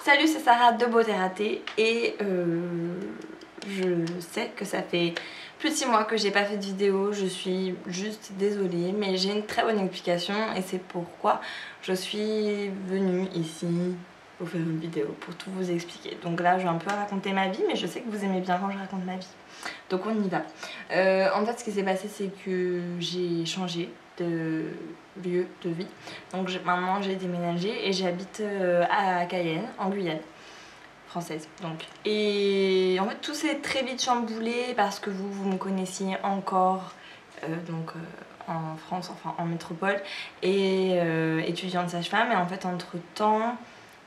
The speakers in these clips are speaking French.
Salut, c'est Sarah de Beauté Ratée et je sais que ça fait plus de 6 mois que j'ai pas fait de vidéo, je suis juste désolée mais j'ai une très bonne explication et c'est pourquoi je suis venue ici pour faire une vidéo, pour tout vous expliquer. Donc là je vais un peu raconter ma vie mais je sais que vous aimez bien quand je raconte ma vie. Donc on y va. En fait ce qui s'est passé c'est que j'ai changé de lieu de vie. Donc maintenant j'ai déménagé et j'habite à Cayenne, en Guyane française. Donc. Et en fait tout s'est très vite chamboulé parce que vous me connaissiez encore en France, enfin en métropole, et étudiante sage-femme. Et en fait entre temps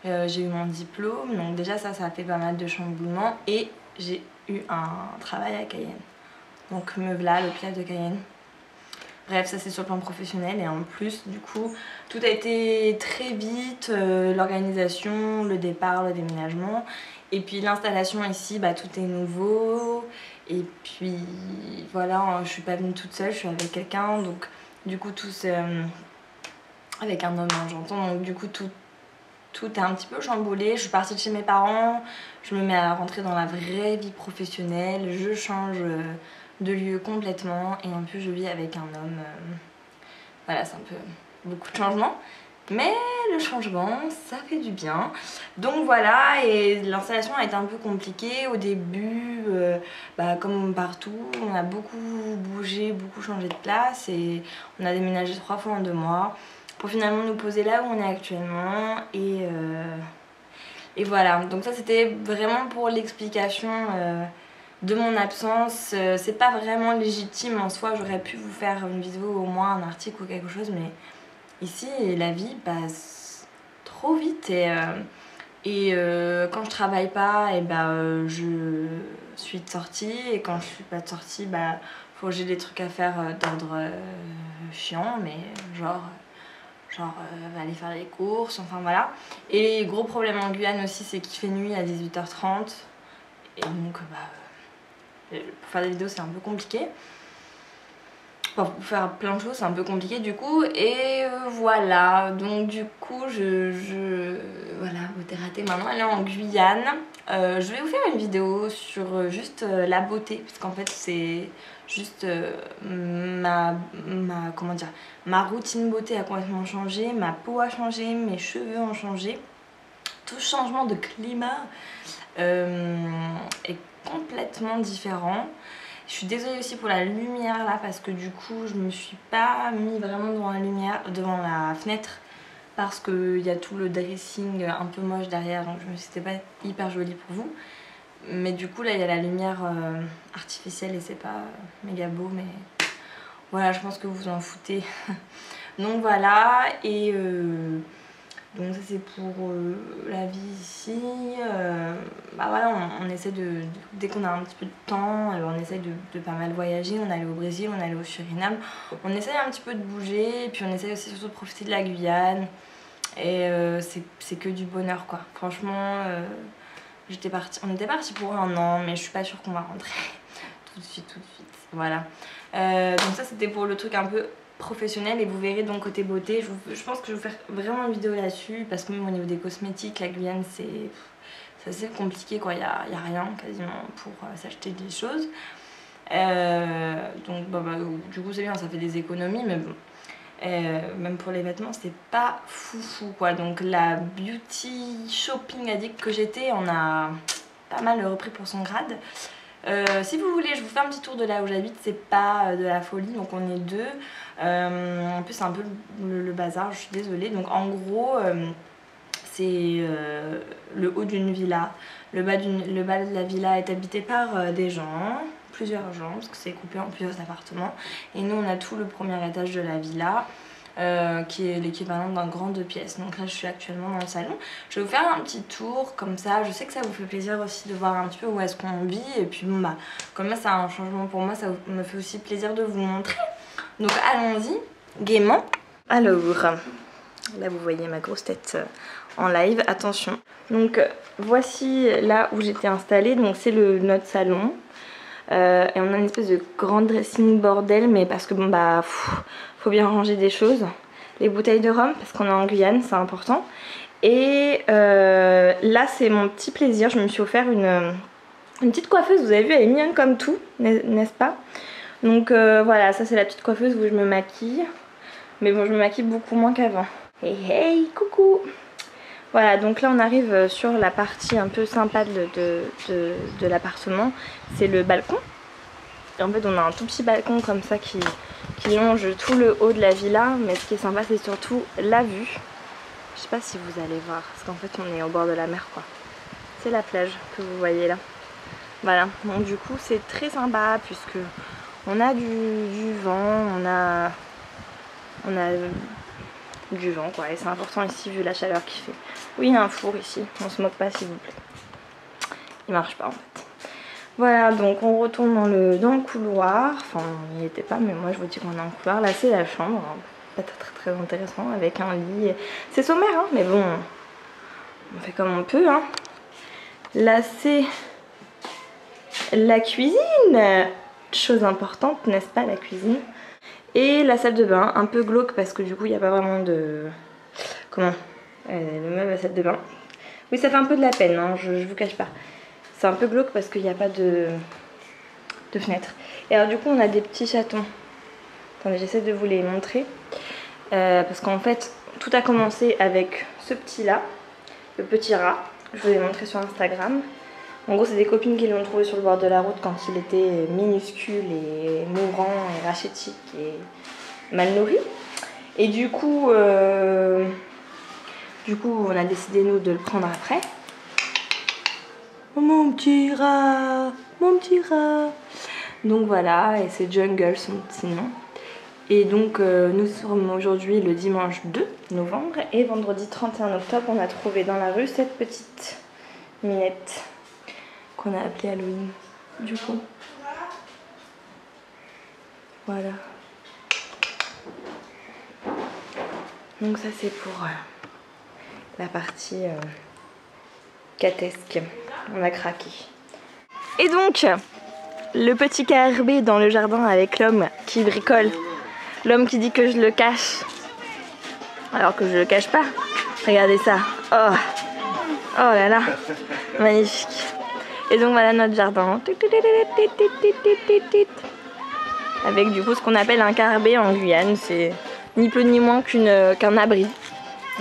j'ai eu mon diplôme, donc déjà ça a fait pas mal de chamboulements et j'ai eu un travail à Cayenne. Donc me voilà, le pied de Cayenne. Bref, ça c'est sur le plan professionnel et en plus du coup tout a été très vite, l'organisation, le départ, le déménagement et puis l'installation ici, bah, tout est nouveau et puis voilà, je suis pas venue toute seule, je suis avec quelqu'un donc du coup avec un homme hein, j'entends, donc du coup tout est un petit peu chamboulé. Je suis partie de chez mes parents, je me mets à rentrer dans la vraie vie professionnelle, je change de lieu complètement et en plus je vis avec un homme. Voilà, c'est un peu beaucoup de changements. Mais le changement, ça fait du bien. Donc voilà, et l'installation a été un peu compliquée au début, comme partout. On a beaucoup bougé, beaucoup changé de place et on a déménagé 3 fois en 2 mois pour finalement nous poser là où on est actuellement. Et voilà, donc ça c'était vraiment pour l'explication de mon absence. C'est pas vraiment légitime en soi, j'aurais pu vous faire une vidéo, au moins un article ou quelque chose, mais ici la vie passe trop vite et quand je travaille pas, je suis de sortie et quand je suis pas de sortie, faut que j'ai des trucs à faire d'ordre chiant, mais genre aller faire les courses, enfin voilà. Et gros problème en Guyane aussi, c'est qu'il fait nuit à 18h30 et donc pour faire des vidéos c'est un peu compliqué. Enfin, pour faire plein de choses c'est un peu compliqué du coup et voilà. Donc du coup voilà, Beauté Ratée maintenant elle est en Guyane. Je vais vous faire une vidéo sur juste la beauté parce qu'en fait c'est juste comment dire, ma routine beauté a complètement changé, ma peau a changé, mes cheveux ont changé. Tout changement de climat est complètement différent. Je suis désolée aussi pour la lumière là parce que du coup je me suis pas mis vraiment devant la lumière, devant la fenêtre parce qu'il y a tout le dressing un peu moche derrière, donc je me suis dit c'était pas hyper joli pour vous. Mais du coup là il y a la lumière artificielle et c'est pas méga beau, mais voilà, je pense que vous en foutez. Donc voilà, et donc ça c'est pour la vie ici. Voilà, on essaie dès qu'on a un petit peu de temps, on essaie de pas mal voyager. On est allé au Brésil, on est allé au Suriname. On essaie un petit peu de bouger, et puis on essaie aussi surtout de profiter de la Guyane. Et c'est que du bonheur quoi. Franchement, on était parti pour un an, mais je suis pas sûre qu'on va rentrer tout de suite. Voilà. Donc ça c'était pour le truc un peu professionnel et vous verrez donc côté beauté, je pense que je vais faire vraiment une vidéo là-dessus parce que même au niveau des cosmétiques, la Guyane c'est assez compliqué quoi, il y a rien quasiment pour s'acheter des choses. Donc du coup c'est bien, ça fait des économies mais bon. Même pour les vêtements c'est pas foufou quoi, donc la beauty shopping addict que j'étais on a pas mal repris pour son grade. Si vous voulez je vous fais un petit tour de là où j'habite, c'est pas de la folie, donc on est deux. En plus c'est un peu le bazar, je suis désolée. Donc en gros c'est le haut d'une villa, le bas de la villa est habité par des gens, plusieurs gens parce que c'est coupé en plusieurs appartements, et nous on a tout le premier étage de la villa qui est l'équivalent d'un grand 2 pièces. Donc là je suis actuellement dans le salon. Je vais vous faire un petit tour comme ça, je sais que ça vous fait plaisir aussi de voir un petit peu où est-ce qu'on vit, et puis bon comme là c'est un changement pour moi, ça me fait aussi plaisir de vous montrer. Donc allons-y gaiement. Alors là vous voyez ma grosse tête en live, attention. Donc voici là où j'étais installée, donc c'est notre salon. Et on a une espèce de grand dressing bordel, mais parce que faut bien ranger des choses. Les bouteilles de rhum parce qu'on est en Guyane, c'est important. Et là c'est mon petit plaisir, je me suis offert une petite coiffeuse, vous avez vu elle est mignonne comme tout, n'est-ce pas? Donc voilà, ça c'est la petite coiffeuse où je me maquille. Mais bon, je me maquille beaucoup moins qu'avant. Hey hey, coucou! Voilà, donc là on arrive sur la partie un peu sympa de l'appartement. C'est le balcon. Et en fait on a un tout petit balcon comme ça qui longe tout le haut de la villa. Mais ce qui est sympa c'est surtout la vue. Je sais pas si vous allez voir, parce qu'en fait on est au bord de la mer quoi. C'est la plage que vous voyez là. Voilà, donc du coup c'est très sympa puisque on a du vent, on a du vent quoi, et c'est important ici vu la chaleur qu'il fait. Oui, il y a un four ici, on se moque pas s'il vous plaît. Il marche pas en fait. Voilà, donc on retourne dans le couloir. Enfin, il n'y était pas, mais moi je vous dis qu'on est en couloir. Là c'est la chambre, pas très intéressant, avec un lit. C'est sommaire, hein, mais bon, on fait comme on peut. Hein. Là c'est la cuisine. Chose importante, n'est-ce pas, la cuisine. Et la salle de bain, un peu glauque parce que du coup il n'y a pas vraiment de... Comment le meuble à salle de bain. Oui, ça fait un peu de la peine, hein, je vous cache pas. C'est un peu glauque parce qu'il n'y a pas de fenêtre. Et alors du coup on a des petits chatons. Attendez, j'essaie de vous les montrer. Parce qu'en fait, tout a commencé avec ce petit là, le petit rat. Je vous l'ai montré sur Instagram. En gros, c'est des copines qui l'ont trouvé sur le bord de la route quand il était minuscule et mourant et rachitique et mal nourri. Et du coup, on a décidé nous de le prendre après. Oh, mon petit rat, mon petit rat. Donc voilà, et c'est Jungle son petit nom. Et donc nous sommes aujourd'hui le dimanche 2 novembre et vendredi 31 octobre, on a trouvé dans la rue cette petite minette qu'on a appelée Halloween. Du coup, voilà. Donc ça c'est pour la partie catesque. On a craqué. Et donc, le petit KRB dans le jardin avec l'homme qui bricole. L'homme qui dit que je le cache. Alors que je le cache pas. Regardez ça. Oh, oh là là. Magnifique. Et donc voilà notre jardin. Avec du coup ce qu'on appelle un KRB en Guyane. C'est ni peu ni moins qu'un abri.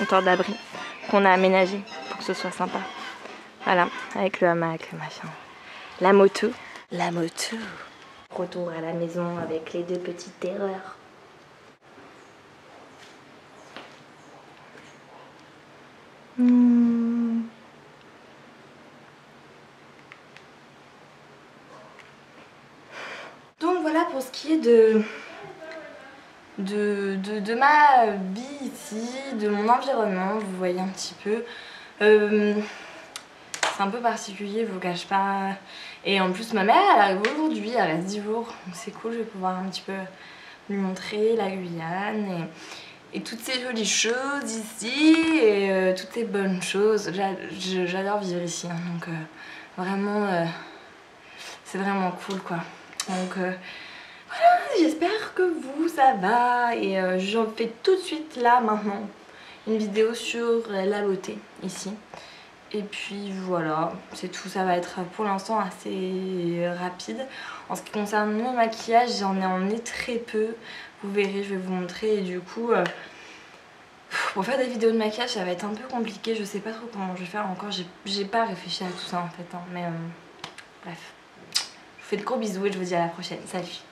Un temps d'abri qu'on a aménagé pour que ce soit sympa. Voilà, avec le hamac, le machin. La moto. La moto. Retour à la maison avec les deux petites terreurs. Donc voilà pour ce qui est de ma vie ici, de mon environnement, vous voyez un petit peu. C'est un peu particulier, je vous cache pas. Et en plus ma mère elle arrive aujourd'hui, elle reste 10 jours. Donc c'est cool, je vais pouvoir un petit peu lui montrer la Guyane et toutes ces jolies choses ici et toutes ces bonnes choses. J'adore vivre ici, hein, donc vraiment c'est vraiment cool quoi. Donc voilà, j'espère que vous ça va et j'en fais tout de suite là maintenant une vidéo sur la beauté ici. Et puis voilà, c'est tout, ça va être pour l'instant assez rapide. En ce qui concerne le maquillage, j'en ai emmené très peu. Vous verrez, je vais vous montrer. Et du coup, pour faire des vidéos de maquillage, ça va être un peu compliqué. Je sais pas trop comment je vais faire encore. J'ai pas réfléchi à tout ça en fait. Hein. Mais bref, je vous fais de gros bisous et je vous dis à la prochaine. Salut!